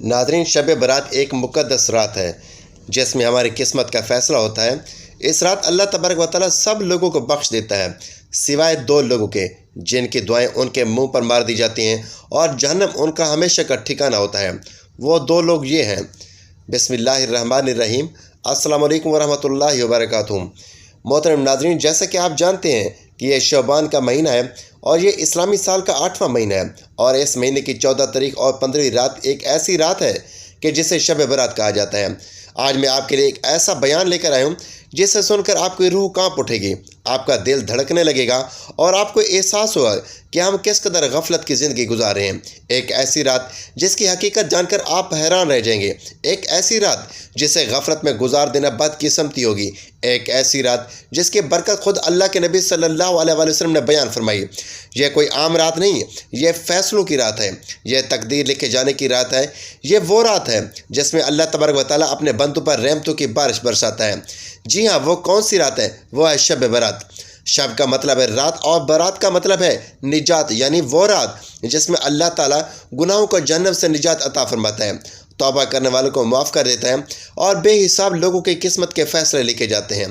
ناظرین، شب برات ایک مقدس رات ہے جس میں ہماری قسمت کا فیصلہ ہوتا ہے۔ اس رات اللہ تبارک و تعالیٰ سب لوگوں کو بخش دیتا ہے سوائے دو لوگوں کے جن کی دعائیں ان کے منہ پر مار دی جاتی ہیں اور جہنم ان کا ہمیشہ کا ٹھکانہ ہوتا ہے۔ وہ دو لوگ یہ ہیں۔ بسم اللہ الرحمن الرحیم۔ السلام علیکم ورحمۃ اللہ وبرکاتہ۔ محترم ناظرین، جیسا کہ آپ جانتے ہیں کہ یہ شعبان کا مہینہ ہے اور یہ اسلامی سال کا 8واں مہینہ ہے، اور اس مہینے کی 14 تاریخ اور 15ویں رات ایک ایسی رات ہے کہ جسے شب برات کہا جاتا ہے۔ آج میں آپ کے لیے ایک ایسا بیان لے کر آیا ہوں جسے سن کر آپ کی روح کانپ اٹھے گی، آپ کا دل دھڑکنے لگے گا اور آپ کو احساس ہوگا کہ ہم کس قدر غفلت کی زندگی گزار رہے ہیں۔ ایک ایسی رات جس کی حقیقت جان کر آپ حیران رہ جائیں گے، ایک ایسی رات جسے غفلت میں گزار دینا بدقسمتی ہوگی، ایک ایسی رات جس کی برکت خود اللہ کے نبی صلی اللہ علیہ وسلم نے بیان فرمائی۔ یہ کوئی عام رات نہیں، یہ فیصلوں کی رات ہے، یہ تقدیر لکھے جانے کی رات ہے۔ یہ وہ رات ہے جس میں اللہ تبارک و تعالیٰ اپنے بندوں پر رحمتوں کی بارش برساتا ہے۔ جی ہاں، وہ کون سی رات ہے؟ وہ ہے شب برات۔ شب کا مطلب ہے رات اور برات کا مطلب ہے نجات، یعنی وہ رات جس میں اللہ تعالیٰ گناہوں کو جہنم سے نجات عطا فرماتا ہے، توبہ کرنے والوں کو معاف کر دیتا ہے اور بے حساب لوگوں کی قسمت کے فیصلے لکھے جاتے ہیں۔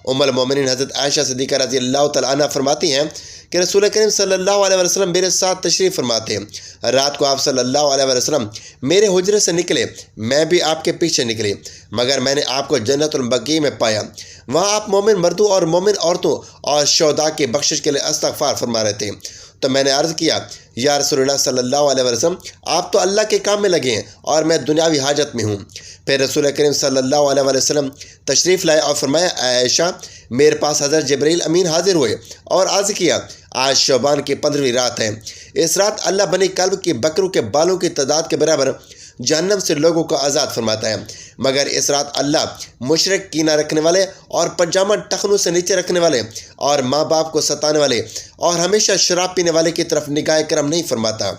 ام المومنین حضرت عائشہ صدیقہ رضی اللہ تعالیٰ عنہ فرماتی ہیں کہ رسول کریم صلی اللہ علیہ وسلم میرے ساتھ تشریف فرماتے ہیں۔ رات کو آپ صلی اللہ علیہ وسلم میرے حجرے سے نکلے، میں بھی آپ کے پیچھے نکلی، مگر میں نے آپ کو جنت البقیع میں پایا۔ وہاں آپ مومن مردوں اور مومن عورتوں اور شہداء کی بخشش کے لیے استغفار فرما رہے تھے۔ تو میں نے عرض کیا، یا رسول اللہ صلی اللہ علیہ وسلم، آپ تو اللہ کے کام میں لگے ہیں اور میں دنیاوی حاجت میں ہوں۔ پھر رسول کریم صلی اللہ علیہ وسلم تشریف لائے اور فرمایا، اے عائشہ، میرے پاس حضرت جبرائیل امین حاضر ہوئے اور عرض کیا، آج شعبان کی 15ویں رات ہے۔ اس رات اللہ بنی کلب کی بکروں کے بالوں کی تعداد کے برابر جہنم سے لوگوں کو آزاد فرماتا ہے، مگر اس رات اللہ مشرک، کینہ رکھنے والے اور پجامہ ٹخنوں سے نیچے رکھنے والے اور ماں باپ کو ستانے والے اور ہمیشہ شراب پینے والے کی طرف نگاہ کرم نہیں فرماتا۔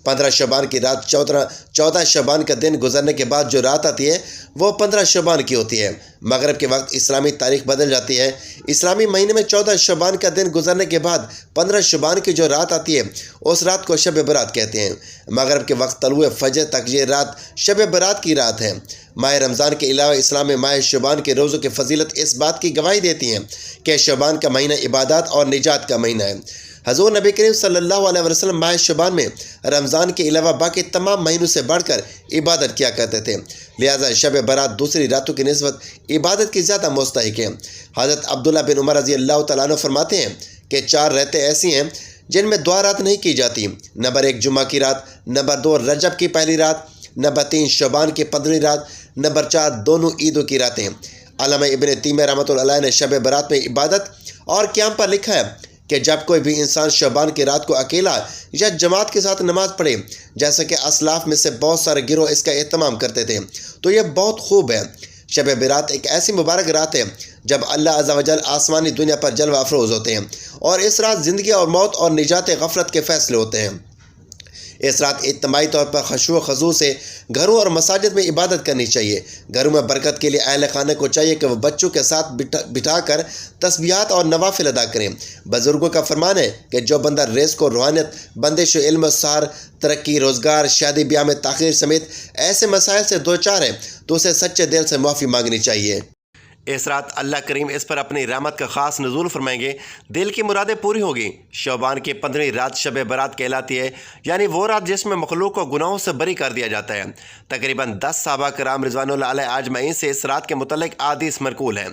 15 شعبان کی رات 14 شعبان کا دن گزرنے کے بعد جو رات آتی ہے وہ 15 شعبان کی ہوتی ہے۔ مغرب کے وقت اسلامی تاریخ بدل جاتی ہے۔ اسلامی مہینے میں 14 شعبان کا دن گزرنے کے بعد 15 شعبان کی جو رات آتی ہے اس رات کو شب برات کہتے ہیں۔ مغرب کے وقت طلوع فجر تک یہ رات شب برات کی رات ہے۔ ماہ رمضان کے علاوہ اسلام میں ماہ شعبان کے روزوں کی فضیلت اس بات کی گواہی دیتی ہے کہ شعبان کا مہینہ عبادات اور نجات کا مہینہ ہے۔ حضور نبی کریم صلی اللہ علیہ وسلم ماہ شعبان میں رمضان کے علاوہ باقی تمام مہینوں سے بڑھ کر عبادت کیا کرتے تھے، لہذا شب برات دوسری راتوں کی نسبت عبادت کی زیادہ مستحق ہے۔ حضرت عبداللہ بن عمر رضی اللہ تعالیٰ عنہ فرماتے ہیں کہ 4 راتیں ایسی ہیں جن میں دعا رات نہیں کی جاتی۔ نمبر 1 جمعہ کی رات، نمبر 2 رجب کی پہلی رات، نمبر 3 شعبان کی 15ویں رات، نمبر 4 دونوں عیدوں کی راتیں۔ علامہ ابن تیمیہ رحمۃ اللہ علیہ نے شب برات میں عبادت اور قیام پر لکھا ہے کہ جب کوئی بھی انسان شعبان کی رات کو اکیلا یا جماعت کے ساتھ نماز پڑھے، جیسا کہ اسلاف میں سے بہت سارے گروہ اس کا اہتمام کرتے تھے، تو یہ بہت خوب ہے۔ شب برات ایک ایسی مبارک رات ہے جب اللہ عز و جل آسمانی دنیا پر جلوہ افروز ہوتے ہیں، اور اس رات زندگی اور موت اور نجات غفلت کے فیصلے ہوتے ہیں۔ اس رات اجتماعی طور پر خشوع و خضوع سے گھروں اور مساجد میں عبادت کرنی چاہیے۔ گھروں میں برکت کے لیے اہل خانہ کو چاہیے کہ وہ بچوں کے ساتھ بٹھا کر تسبیحات اور نوافل ادا کریں۔ بزرگوں کا فرمان ہے کہ جو بندہ رزق و روحانیت، بندش و علم و سحر، ترقی، روزگار، شادی بیاہ میں تاخیر سمیت ایسے مسائل سے دوچار ہے تو اسے سچے دل سے معافی مانگنی چاہیے۔ اس رات اللہ کریم اس پر اپنی رحمت کا خاص نزول فرمائیں گے، دل کی مرادیں پوری ہوگی۔ شعبان کی 15ویں رات شب برات کہلاتی ہے، یعنی وہ رات جس میں مخلوق کو گناہوں سے بری کر دیا جاتا ہے۔ تقریباً 10 صحابہ کرام رضوان اللہ علیہ اجمعین سے اس رات کے متعلق احادیث منقول ہیں۔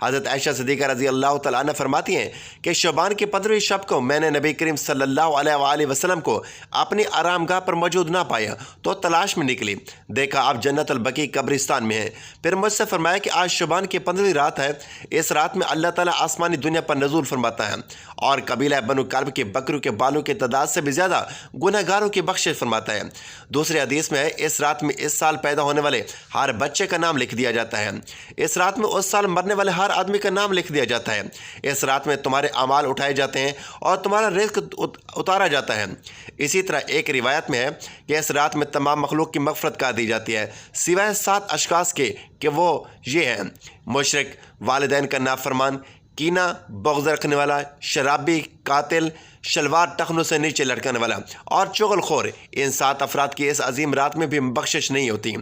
حضرت عائشہ صدیقہ رضی اللہ تعالیٰ عنہ فرماتی ہیں کہ شعبان کی 15ویں شب کو میں نے نبی کریم صلی اللہ علیہ وآلہ وسلم کو اپنی آرام گاہ پر موجود نہ پایا تو تلاش میں نکلی، دیکھا آپ جنت البقیع قبرستان میں ہیں۔ پھر مجھ سے فرمایا کہ آج شعبان کی 15ویں رات ہے، اس رات میں اللہ تعالیٰ آسمانی دنیا پر نزول فرماتا ہے اور قبیلہ بنو کلب کے بکروں کے بالوں کی تعداد سے بھی زیادہ گناہ گاروں کی بخشش فرماتا ہے۔ دوسری حدیث میں ہے، اس رات میں اس سال پیدا ہونے والے ہر بچے کا نام لکھ دیا جاتا ہے۔ اس رات میں اس سال مرنے والے ہر آدمی کا نام لکھ دیا جاتا ہے۔ اس رات میں تمہارے اعمال اٹھائے جاتے ہیں اور تمہارا رزق اتارا جاتا ہے۔ اسی طرح ایک روایت میں ہے کہ اس رات میں تمام مخلوق کی مغفرت کر دی جاتی ہے سوائے 7 اشخاص کے، کہ وہ یہ ہیں: مشرک، والدین کا نافرمان، کینہ، بغض رکھنے والا، شرابی، قاتل، شلوار ٹخنوں سے نیچے لٹکانے والا اور چغل خور، ان 7 افراد کی اس عظیم رات میں بھی بخشش نہیں ہوتی۔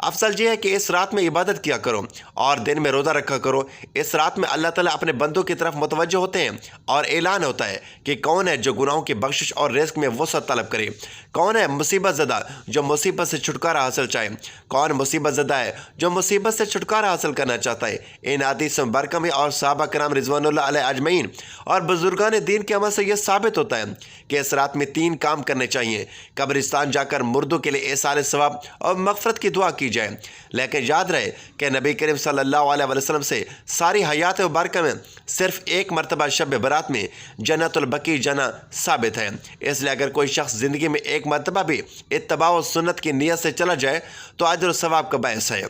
افضل یہ ہے کہ اس رات میں عبادت کیا کرو اور دن میں روزہ رکھا کرو۔ اس رات میں اللہ تعالیٰ اپنے بندوں کی طرف متوجہ ہوتے ہیں اور اعلان ہوتا ہے کہ کون ہے جو گناہوں کی بخشش اور رزق میں وسعت طلب کرے، کون ہے مصیبت زدہ جو مصیبت سے چھٹکارا حاصل چاہے، کون مصیبت زدہ ہے جو مصیبت سے چھٹکارا حاصل کرنا چاہتا ہے۔ ان حدیث مبارکہ میں اور صحابہ کرام رضوان اللہ علیہ اجمعین اور بزرگان دین کے عمل سے یہ ثابت ہوتا ہے کہ اس رات میں 3 کام کرنے چاہیے۔ قبرستان جا کر مردوں کے لیے ایصال ثواب اور مغفرت کی دعا کی جائے، لیکن یاد رہے کہ نبی کریم صلی اللہ علیہ وسلم سے ساری حیات مبارکہ میں صرف 1 مرتبہ شب برات میں جنت البقیع جانا ثابت ہے۔ اس لیے اگر کوئی شخص زندگی میں 1 مرتبہ بھی اتباع و سنت کی نیت سے چلا جائے تو اجر و ثواب کا باعث ہے،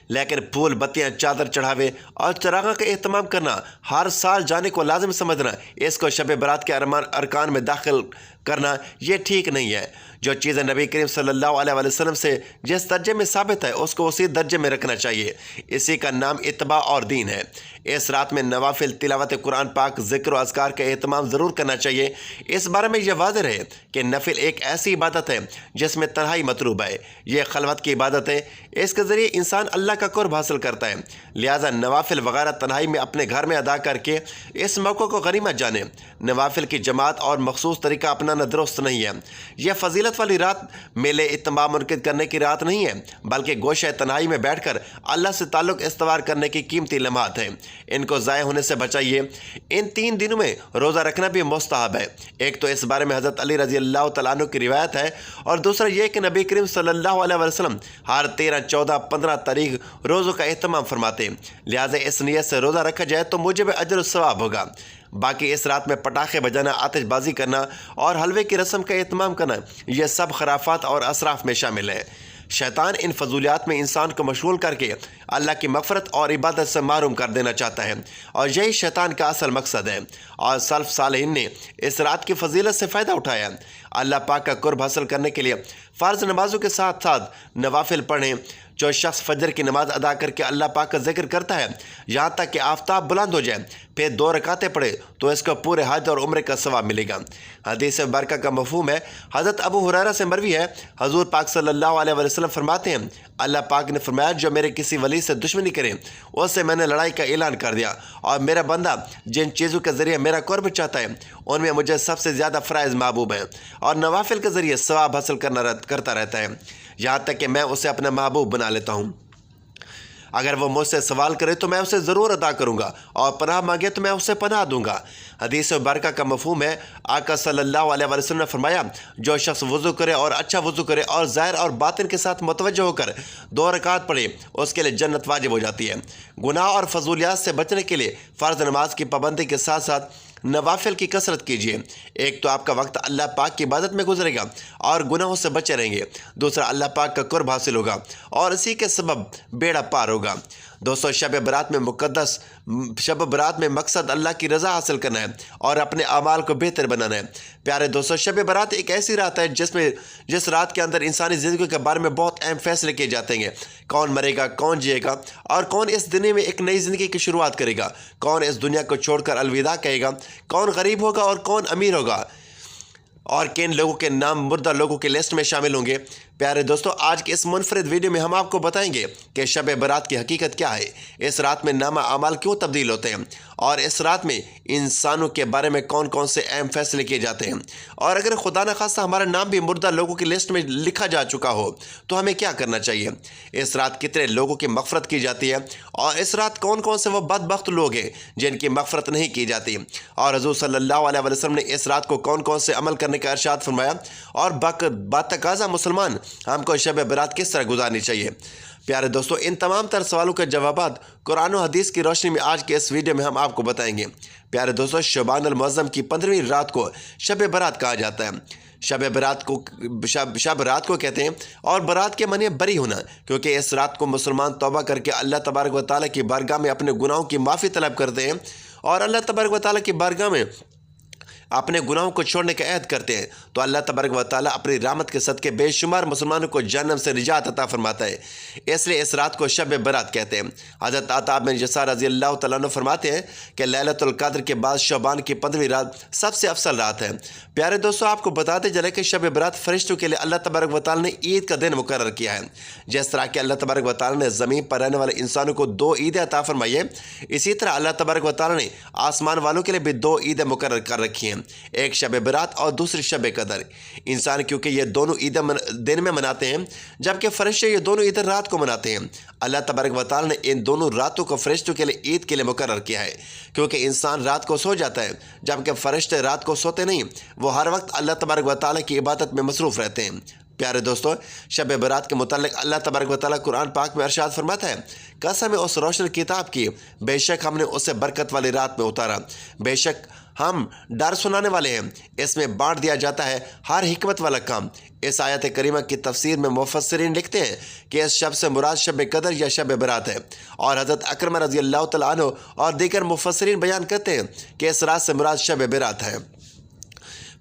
لیکن پھول، بتیاں، چادر چڑھاوے اور چراغاں کا اہتمام کرنا، ہر سال جانے کو لازم سمجھنا، اس کو شب برات کے ارکان میں داخل کرنا، یہ ٹھیک نہیں ہے۔ جو چیزیں نبی کریم صلی اللہ علیہ وسلم سے جس درجے میں ثابت ہے اس کو اسی درجے میں رکھنا چاہیے، اسی کا نام اتباع اور دین ہے۔ اس رات میں نوافل، تلاوت قرآن پاک، ذکر و اذکار کا اہتمام ضرور کرنا چاہیے۔ اس بارے میں یہ واضح ہے کہ نفل ایک ایسی عبادت ہے جس میں تنہائی مطلوب ہے، یہ خلوت کی عبادت ہے، اس کے ذریعے انسان اللہ کا قرب حاصل کرتا ہے، لہذا نوافل وغیرہ تنہائی میں اپنے گھر میں ادا کر کے اس موقع کو غنیمت جانیں۔ نوافل کی جماعت اور مخصوص طریقہ اپنانا درست نہیں ہے۔ یہ فضیلت والی رات میلے اجتماع منعقد کرنے کی رات نہیں ہے، بلکہ گوشہ تنہائی میں بیٹھ کر اللہ سے تعلق استوار کرنے کی قیمتی لمحات ہیں، ان کو ضائع ہونے سے بچائیے۔ ان 3 دنوں میں روزہ رکھنا بھی مستحب ہے۔ ایک تو اس بارے میں حضرت علی رضی اللہ تعالیٰ عنہ کی روایت ہے، اور دوسرا یہ کہ نبی کریم صلی اللہ علیہ وسلم ہر 13، 14، 15 تاریخ روزوں کا اہتمام فرماتے ہیں، لہٰذا اس نیت سے روزہ رکھا جائے تو موجب اجر و ثواب ہوگا۔ باقی اس رات میں پٹاخے بجانا، آتش بازی کرنا اور حلوے کی رسم کا اہتمام کرنا، یہ سب خرافات اور اسراف میں شامل ہے۔ شیطان ان فضولیات میں انسان کو مشغول کر کے اللہ کی مغفرت اور عبادت سے محروم کر دینا چاہتا ہے، اور یہی شیطان کا اصل مقصد ہے، اور سلف صالحین نے اس رات کی فضیلت سے فائدہ اٹھایا۔ اللہ پاک کا قرب حاصل کرنے کے لیے فرض نمازوں کے ساتھ ساتھ نوافل پڑھیں۔ جو شخص فجر کی نماز ادا کر کے اللہ پاک کا ذکر کرتا ہے یہاں تک کہ آفتاب بلند ہو جائے، پھر 2 رکعتیں پڑھے تو اس کو پورے حج اور عمرے کا ثواب ملے گا۔ حدیث مبارکہ کا مفہوم ہے، حضرت ابو ہریرہ سے مروی ہے، حضور پاک صلی اللہ علیہ وسلم فرماتے ہیں، اللہ پاک نے فرمایا جو میرے کسی ولی سے دشمنی کرے اس سے میں نے لڑائی کا اعلان کر دیا، اور میرا بندہ جن چیزوں کے ذریعے میرا قرب چاہتا ہے ان میں مجھے سب سے زیادہ فرائض محبوب ہیں، اور نوافل کے ذریعے ثواب حاصل کرتا رہتا ہے، یہاں تک کہ میں اسے اپنا محبوب بنا لیتا ہوں۔ اگر وہ مجھ سے سوال کرے تو میں اسے ضرور ادا کروں گا، اور پناہ مانگے تو میں اسے پناہ دوں گا۔ حدیث مبارکہ کا مفہوم ہے، آقا صلی اللہ علیہ وسلم نے فرمایا، جو شخص وضو کرے اور اچھا وضو کرے اور ظاہر اور باطن کے ساتھ متوجہ ہو کر 2 رکعت پڑھے اس کے لیے جنت واجب ہو جاتی ہے۔ گناہ اور فضولیات سے بچنے کے لیے فرض نماز کی پابندی کے ساتھ ساتھ نوافل کی کثرت کیجیے۔ ایک تو آپ کا وقت اللہ پاک کی عبادت میں گزرے گا اور گناہوں سے بچے رہیں گے، دوسرا اللہ پاک کا قرب حاصل ہوگا اور اسی کے سبب بیڑا پار ہوگا۔ دوستو، شب برات میں مقصد اللہ کی رضا حاصل کرنا ہے اور اپنے اعمال کو بہتر بنانا ہے۔ پیارے دوستو، شب برات ایک ایسی رات ہے جس رات کے اندر انسانی زندگی کے بارے میں بہت اہم فیصلے کیے جاتے ہیں۔ کون مرے گا، کون جیے گا، اور کون اس دنیا میں ایک نئی زندگی کی شروعات کرے گا، کون اس دنیا کو چھوڑ کر الوداع کہے گا، کون غریب ہوگا اور کون امیر ہوگا، اور کن لوگوں کے نام مردہ لوگوں کی لسٹ میں شامل ہوں گے۔ پیارے دوستو، آج کے اس منفرد ویڈیو میں ہم آپ کو بتائیں گے کہ شب برات کی حقیقت کیا ہے، اس رات میں نامہ اعمال کیوں تبدیل ہوتے ہیں، اور اس رات میں انسانوں کے بارے میں کون کون سے اہم فیصلے کیے جاتے ہیں، اور اگر خدا نخواستہ ہمارا نام بھی مردہ لوگوں کی لسٹ میں لکھا جا چکا ہو تو ہمیں کیا کرنا چاہیے۔ اس رات کتنے لوگوں کی مغفرت کی جاتی ہے، اور اس رات کون کون سے وہ بدبخت لوگ ہیں جن کی مغفرت نہیں کی جاتی، اور حضور صلی اللہ علیہ وسلم نے اس رات کو کون کون سے عمل کرنے کا ارشاد فرمایا، اور باتقاضا مسلمان ہم کو شب برات کس طرح گزارنی چاہیے۔ پیارے دوستو، ان تمام تر سوالوں کے جوابات قرآن و حدیث کی روشنی میں آج کے اس ویڈیو میں ہم آپ کو بتائیں گے۔ پیارے دوستو، شعبان المعظم کی 15ویں رات کو شب برات کہا جاتا ہے۔ شب رات کو کہتے ہیں، اور برات کے معنی بری ہونا، کیونکہ اس رات کو مسلمان توبہ کر کے اللہ تبارک و تعالیٰ کی بارگاہ میں اپنے گناہوں کی معافی طلب کرتے ہیں، اور اللہ تبارک و تعالیٰ کی بارگاہ میں اپنے گناہوں کو چھوڑنے کا عہد کرتے ہیں تو اللہ تبارک و تعالیٰ اپنی رحمت کے صدقے بے شمار مسلمانوں کو جہنم سے نجات عطا فرماتا ہے۔ اس لیے اس رات کو شب برات کہتے ہیں۔ حضرت عطا بن یسار رضی اللہ تعالیٰ عنہ فرماتے ہیں کہ لیلۃ القدر کے بعد شعبان کی 15ویں رات سب سے افضل رات ہے۔ پیارے دوستو، آپ کو بتاتے چلے کہ شب برات فرشتوں کے لیے اللہ تبارک و تعالیٰ نے عید کا دن مقرر کیا ہے۔ جس طرح کہ اللہ تبارک و تعالیٰ نے زمین پر رہنے والے انسانوں کو 2 عیدیں عطا فرمائی ہے، اسی طرح اللہ تبارک و تعالیٰ نے آسمان والوں کے لیے بھی 2 عیدیں مقرر کر رکھی ہیں، ایک شب برات اور دوسری شب قدر۔ انسان کیونکہ یہ دونوں عیدیں دن میں مناتے ہیں جبکہ فرشتے یہ دونوں عیدیں رات کو مناتے ہیں۔ اللہ تبارک و تعالیٰ نے ان دونوں راتوں کو فرشتوں کے لیے عید کے لیے مقرر کیا ہے، کیونکہ انسان رات کو سو جاتا ہے جبکہ فرشتے رات کو سوتے نہیں، وہ ہر وقت اللہ تبارک و تعالیٰ کی عبادت میں مصروف رہتے ہیں۔ پیارے دوستو، شب برات کے متعلق اللہ تبارک و تعالیٰ قرآن پاک میں ارشاد فرماتا ہے، قسم ہے اس روشن کتاب کی، بے شک ہم نے اسے برکت والی رات میں اتارا، بے شک ہم ڈر سنانے والے ہیں، اس میں بانٹ دیا جاتا ہے ہر حکمت والا کام۔ اس آیت کریمہ کی تفسیر میں مفسرین لکھتے ہیں کہ اس شب سے مراد شب قدر یا شب برات ہے، اور حضرت اکرمہ رضی اللہ تعالیٰ عنہ اور دیگر مفسرین بیان کرتے ہیں کہ اس رات سے مراد شب برات ہے۔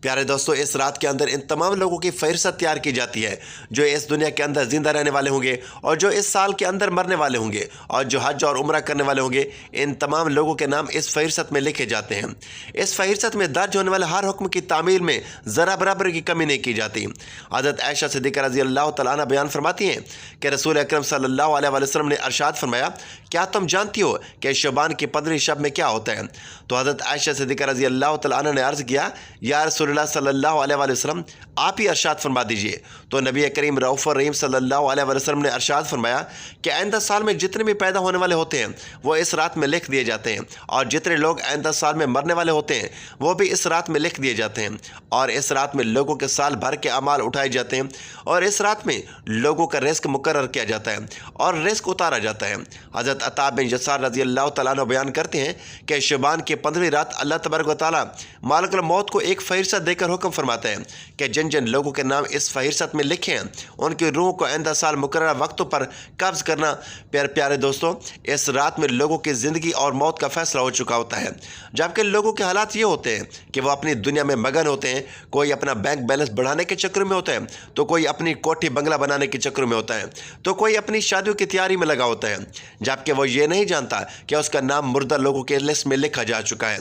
پیارے دوستو، اس رات کے اندر ان تمام لوگوں کی فہرست تیار کی جاتی ہے جو اس دنیا کے اندر زندہ رہنے والے ہوں گے اور جو اس سال کے اندر مرنے والے ہوں گے اور جو حج اور عمرہ کرنے والے ہوں گے۔ ان تمام لوگوں کے نام اس فہرست میں لکھے جاتے ہیں۔ اس فہرست میں درج ہونے والے ہر حکم کی تعمیل میں ذرا برابر کی کمی نہیں کی جاتی۔ حضرت عائشہ صدیقہ رضی اللہ تعالیٰ عنہ بیان فرماتی ہیں کہ رسول اکرم صلی اللہ علیہ وسلم نے ارشاد فرمایا، کیا تم جانتی ہو کہ شعبان کی 15ویں شب میں کیا ہوتا ہے؟ تو حضرت عائشہ صدیقہ رضی اللہ تعالیٰ عنہ نے عرض کیا، یا رسول اللہ صلی اللہ علیہ وسلم، آپ ہی ارشاد فرما دیجئے۔ تو نبی کریم رؤوف الرحیم صلی اللہ علیہ وسلم نے ارشاد فرمایا کہ آئندہ سال میں جتنے بھی پیدا ہونے والے ہوتے ہیں وہ اس رات میں لکھ دیے جاتے ہیں، اور جتنے لوگ آئندہ سال میں مرنے والے ہوتے ہیں وہ بھی اس رات میں لکھ دیے جاتے ہیں، اور اس رات میں لوگوں کے سال بھر کے اعمال اٹھائے جاتے ہیں، اور اس رات میں لوگوں کا رزق مقرر کیا جاتا ہے اور رزق اتارا جاتا ہے۔ حضرت عطا بن یسار رضی اللہ تعالیٰ عنہ بیان کرتے ہیں کہ شعبان کی 15ویں رات اللہ تبارک و تعالیٰ مالک الموت کو ایک فہرست دے کر حکم فرماتا ہے کہ جن جن لوگوں کے نام اس فہرست میں لکھے ہیں ان کی روح کو آئندہ سال مقررہ وقتوں پر قبض کرنا۔ پیارے دوستوں، اس رات میں لوگوں کی زندگی اور موت کا فیصلہ ہو چکا ہوتا ہے، جبکہ لوگوں کے حالات یہ ہوتے ہیں کہ وہ اپنی دنیا میں مگن ہوتے ہیں، کوئی اپنا بینک بیلنس بڑھانے کے چکر میں ہوتا ہے، تو کوئی اپنی کوٹھی بنگلہ بنانے کے چکر میں ہوتا ہے، تو کوئی اپنی شادیوں کی تیاری میں لگا ہوتا ہے، جبکہ وہ یہ نہیں جانتا کہ اس کا نام مردہ لوگوں کے لسٹ میں لکھا جا چکا ہے۔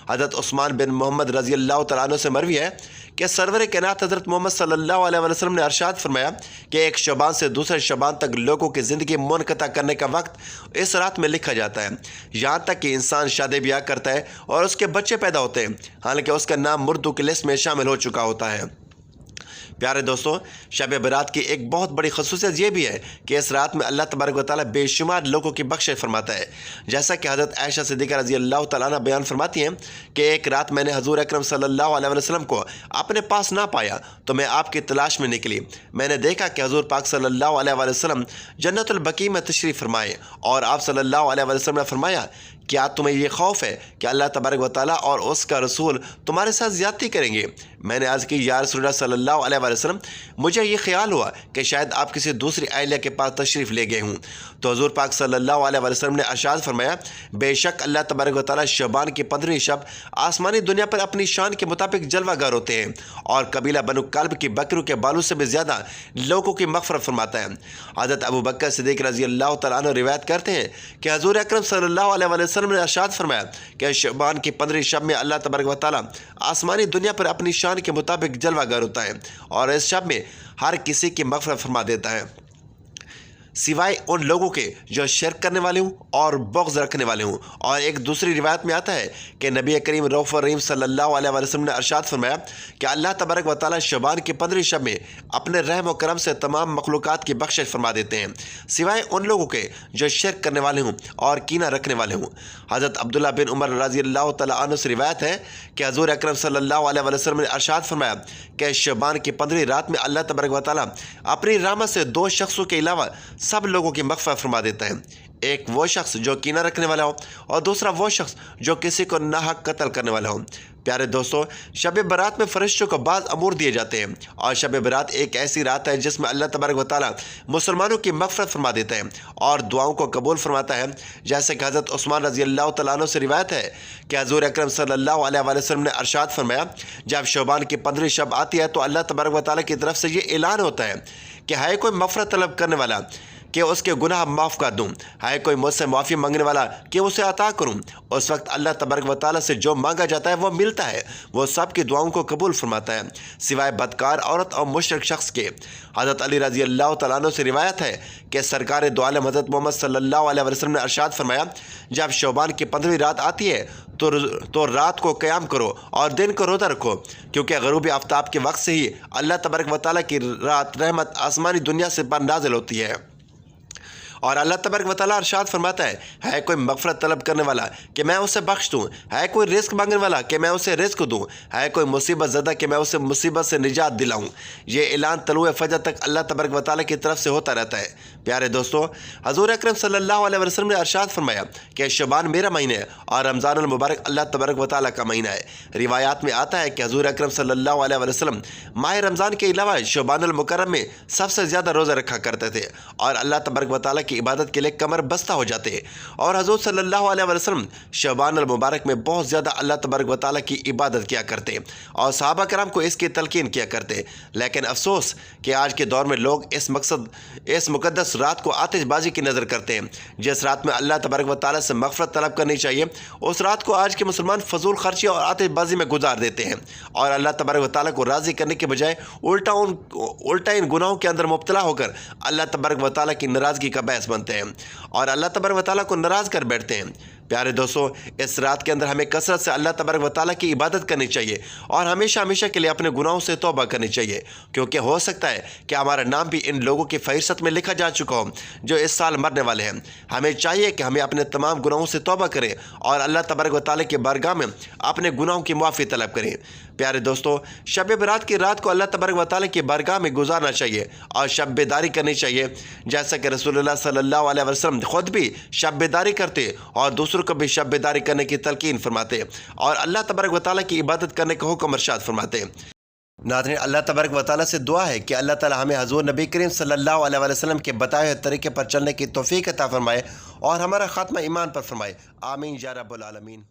حضرت عثمان بن محمد رضی اللہ تعالیٰ عنہ سے مروی ہے کہ سرور کائنات حضرت محمد صلی اللہ علیہ وسلم نے ارشاد فرمایا کہ ایک شعبان سے دوسرے شعبان تک لوگوں کی زندگی منقطع کرنے کا وقت اس رات میں لکھا جاتا ہے، یہاں تک کہ انسان شادی بیاہ کرتا ہے اور اس کے بچے پیدا ہوتے ہیں، حالانکہ اس کا نام مردوں کی لسٹ میں شامل ہو چکا ہوتا ہے۔ پیارے دوستوں، شب برات کی ایک بہت بڑی خصوصیت یہ بھی ہے کہ اس رات میں اللہ تبارک و تعالیٰ بے شمار لوگوں کی بخشش فرماتا ہے، جیسا کہ حضرت عائشہ صدیقہ رضی اللہ تعالیٰ عنہ بیان فرماتی ہیں کہ ایک رات میں نے حضور اکرم صلی اللہ علیہ وسلم کو اپنے پاس نہ پایا تو میں آپ کی تلاش میں نکلی۔ میں نے دیکھا کہ حضور پاک صلی اللہ علیہ وسلم جنت البقیع میں تشریف فرمائے، اور آپ صلی اللہ علیہ وسلم نے فرمایا، کیا تمہیں یہ خوف ہے کہ اللہ تبارک و تعالیٰ اور اس کا رسول تمہارے ساتھ زیادتی کریں گے؟ میں نے عرض کی، یا رسول اللہ صلی اللہ علیہ وسلم، مجھے یہ خیال ہوا کہ شاید آپ کسی دوسری اہلیہ کے پاس تشریف لے گئے ہوں۔ تو حضور پاک صلی اللہ علیہ وسلم نے ارشاد فرمایا، بے شک اللہ تبارک و تعالیٰ شعبان کی 15ویں شب آسمانی دنیا پر اپنی شان کے مطابق جلوہ گر ہوتے ہیں، اور قبیلہ بنو کلب کی بکروں کے بالوں سے بھی زیادہ لوگوں کی مغفرت فرماتا ہے۔ حضرت ابو بکر صدیق رضی اللہ تعالیٰ عنہ روایت کرتے ہیں کہ حضور اکرم صلی اللہ علیہ وسلم نے ارشاد فرمایا کہ شعبان کی 15ویں شب میں اللہ تبارک و تعالیٰ آسمانی دنیا پر اپنی شان کے مطابق جلوہ گر ہوتا ہے، اور اس شب میں ہر کسی کی مغفرت فرما دیتا ہے، سوائے ان لوگوں کے جو شرک کرنے والے ہوں اور بغض رکھنے والے ہوں۔ اور ایک دوسری روایت میں آتا ہے کہ نبی کریم رؤوف الرحیم صلی اللہ علیہ وسلم نے ارشاد فرمایا کہ اللہ تبارک و تعالیٰ شعبان کی 15ویں شب میں اپنے رحم و کرم سے تمام مخلوقات کی بخشش فرما دیتے ہیں، سوائے ان لوگوں کے جو شرک کرنے والے ہوں اور کینہ رکھنے والے ہوں۔ حضرت عبداللہ بن عمر رضی اللہ تعالیٰ عنہ سے روایت ہے کہ حضور اکرم صلی اللہ علیہ وسلم نے ارشاد فرمایا کہ شعبان کی 15ویں رات میں اللہ تبارک و تعالیٰ اپنی رحمت سے 2 شخصوں کے علاوہ سب لوگوں کی مغفرت فرما دیتا ہے، ایک وہ شخص جو کینہ رکھنے والا ہو اور دوسرا وہ شخص جو کسی کو ناحق قتل کرنے والا ہو۔ پیارے دوستو، شب برات میں فرشتوں کو بعض امور دیے جاتے ہیں، اور شب برات ایک ایسی رات ہے جس میں اللہ تبارک و تعالیٰ مسلمانوں کی مغفرت فرما دیتا ہے اور دعاؤں کو قبول فرماتا ہے، جیسے کہ حضرت عثمان رضی اللہ تعالیٰ عنہ سے روایت ہے کہ حضور اکرم صلی اللہ علیہ وآلہ وسلم نے ارشاد فرمایا، جب شعبان کی 15ویں شب آتی ہے تو اللہ تبارک و تعالیٰ کی طرف سے یہ اعلان ہوتا ہے کہ ہے کوئی مغفرت طلب کرنے والا کہ اس کے گناہ معاف کر دوں، ہے کوئی مجھ سے معافی مانگنے والا کہ اسے عطا کروں۔ اس وقت اللہ تبارک و تعالیٰ سے جو مانگا جاتا ہے وہ ملتا ہے، وہ سب کی دعاؤں کو قبول فرماتا ہے سوائے بدکار عورت اور مشرک شخص کے۔ حضرت علی رضی اللہ تعالیٰ عنہ سے روایت ہے کہ سرکار دو عالم حضرت محمد صلی اللہ علیہ وسلم نے ارشاد فرمایا، جب شعبان کی 15ویں رات آتی ہے تو رات کو قیام کرو اور دن کو روزہ رکھو، کیونکہ غروب آفتاب کے وقت سے ہی اللہ تبارک و تعالیٰ کی رات رحمت آسمانی دنیا سے نازل ہوتی ہے، اور اللہ تبارک و تعالیٰ ارشاد فرماتا ہے کوئی مغفرت طلب کرنے والا کہ میں اسے بخش دوں، ہے کوئی رزق مانگنے والا کہ میں اسے رزق دوں، ہے کوئی مصیبت زدہ کہ میں اسے مصیبت سے نجات دلاؤں۔ یہ اعلان طلوع فجر تک اللہ تبارک و تعالیٰ کی طرف سے ہوتا رہتا ہے۔ پیارے دوستو، حضور اکرم صلی اللہ علیہ وسلم نے ارشاد فرمایا کہ شعبان میرا مہینہ ہے اور رمضان المبارک اللہ تبارک و تعالیٰ کا مہینہ ہے۔ روایات میں آتا ہے کہ حضور اکرم صلی اللہ علیہ وسلم ماہ رمضان کے علاوہ شعبان المکرم میں سب سے زیادہ روزہ رکھا کرتے تھے اور اللہ تبارک و تعالیٰ کی عبادت کے لیے کمر بستہ ہو جاتے، اور حضور صلی اللہ علیہ وسلم شعبان المبارک میں بہت زیادہ اللہ تبارک و تعالیٰ کی عبادت کیا کرتے اور صحابہ کرام کو اس کی تلقین کیا کرتے۔ لیکن افسوس کہ آج کے دور میں لوگ اس مقدس رات کو آتش بازی کی نظر کرتے ہیں۔ جس رات میں اللہ تبارک و تعالیٰ سے مغفرت طلب کرنی چاہیے، اس رات کو آج کے مسلمان فضول خرچی اور آتش بازی میں گزار دیتے ہیں اور اللہ تبارک و تعالیٰ کو راضی کرنے کے بجائے الٹا ان گناہوں کے اندر مبتلا ہو کر اللہ تبارک و تعالیٰ کی ناراضگی کا باعث بنتے ہیں اور اللہ تبارک و تعالیٰ کو ناراض کر بیٹھتے ہیں۔ پیارے دوستو، اس رات کے اندر ہمیں کثرت سے اللہ تبارک و تعالیٰ کی عبادت کرنی چاہیے اور ہمیشہ کے لیے اپنے گناہوں سے توبہ کرنی چاہیے، کیونکہ ہو سکتا ہے کہ ہمارا نام بھی ان لوگوں کی فہرست میں لکھا جا چکا ہو جو اس سال مرنے والے ہیں۔ ہمیں چاہیے کہ ہمیں اپنے تمام گناہوں سے توبہ کریں اور اللہ تبارک و تعالیٰ کی بارگاہ میں اپنے گناہوں کی معافی طلب کریں۔ پیارے دوستو، شب برات کی رات کو اللہ تبارک و تعالیٰ کی بارگاہ میں گزارنا چاہیے اور شب بیداری کرنی چاہیے، جیسا کہ رسول اللہ صلی اللہ علیہ وسلم خود بھی شب بیداری کرتے اور دوسروں کو بھی شب بیداری کرنے کی تلقین فرماتے اور اللہ تبارک و تعالیٰ کی عبادت کرنے کا حکم ارشاد فرماتے۔ ناظرین، اللہ تبارک و تعالیٰ سے دعا ہے کہ اللہ تعالیٰ ہمیں حضور نبی کریم صلی اللہ علیہ وسلم کے بتائے ہوئے طریقے پر چلنے کی توفیق عطا فرمائے اور ہمارا خاتمہ ایمان پر فرمائے۔ آمین یا رب العالمین۔